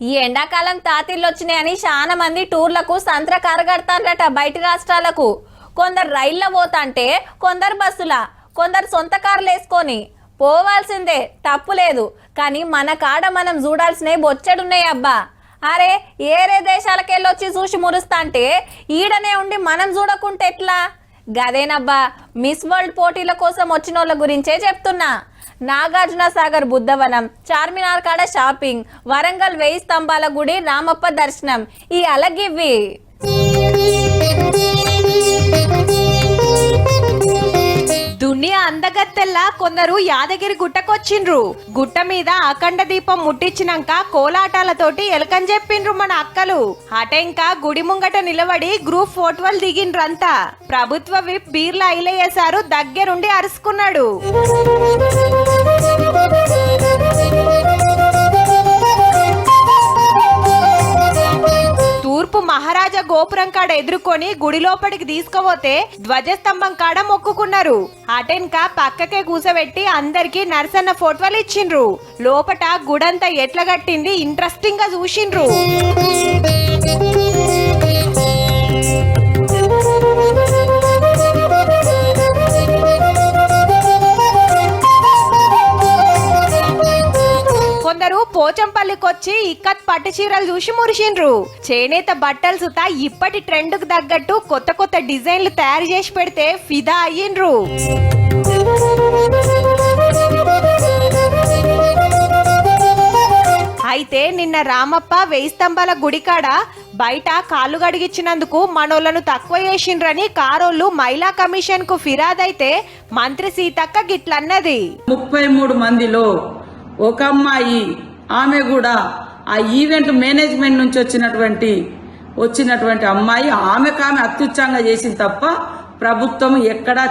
ఈ ఎండాకాలం తాతిళ్ళు వచ్చినాయని చాలా మంది టూర్లకు సంత్ర కరగడతారట బయట రాష్ట్రాలకు. కొందరు రైల్లో పోతాంటే కొందరు బస్సుల, కొందరు సొంత కార్లు వేసుకొని పోవాల్సిందే, తప్పులేదు. కానీ మన కాడ మనం చూడాల్సినవి బొచ్చెడున్నాయి అబ్బా. అరే ఏరే దేశాలకెళ్ళొచ్చి చూసి మురుస్తాంటే ఈడనే ఉండి మనం చూడకుంటే ఎట్లా? గదేనబ్బా మిస్ వరల్డ్ పోటీల కోసం వచ్చిన వాళ్ళ గురించే చెప్తున్నా. నాగార్జున సాగర్ బుద్ధవనం, చార్మినార్ కాడ షాపింగ్, వరంగల్ 1000 స్తంభాల గుడి, రామప్ప దర్శనం, ఈ అలగివ్వి. దునియా అందగత్తెల్లా కొందరు యాదగిరి గుట్టకొచ్చిండ్రు. గుట్ట మీద అఖండ దీపం ముట్టించినాక కోలాటాలతోటి ఎలకని చెప్పిండ్రు మన అక్కలు. అటెంకా గుడి ముంగట నిలబడి గ్రూప్ ఫోటోలు దిగిండ్రంతా. ప్రభుత్వ విప్ బీర్ల ఐలయ్యేసారు దగ్గరుండి అరుసుకున్నాడు. తూర్పు మహారాజా గోపురం కాడ ఎదుర్కొని గుడి లోపలికి తీసుకుపోతే ధ్వజస్తంభం కాడ మొక్కుకున్నారు. అటెన్కా పక్కకే కూసబెట్టి అందరికి నరసన్న ఫోటోలు ఇచ్చిండ్రు. లోపట గుడంతా ఎట్లా కట్టింది ఇంట్రెస్టింగ్ గా చూసిండ్రు. కొందరు పోచంపల్లికొచ్చి ఇక్కత్ పట్టు చీరలు చూసి మురిసిండ్రు. చేనేత బట్టలు సుతా ఇప్పటి ట్రెండ్ కు తగ్గట్టు కొత్త కొత్త డిజైన్లు తయారు చేసి పెడితే ఫిదా అయ్యిండ్రు. అయితే నిన్న రామప్ప 1000 స్తంభాల గుడికాడ బయట కాళ్ళు గడిగిచ్చినందుకు మనోళ్లను తక్కువ చేసిండ్రని కారోళ్ళు మహిళా కమిషన్ కు ఫిర్యాదైతే మంత్రి సీతక్క గిట్లన్నది. 33 మందిలో ఒక అమ్మాయి, ఆమె కూడా ఆ ఈవెంట్ మేనేజ్మెంట్ నుంచి వచ్చినటువంటి అమ్మాయి, ఆమె అత్యుత్సాహంగా చేసింది తప్ప ప్రభుత్వం ఎక్కడా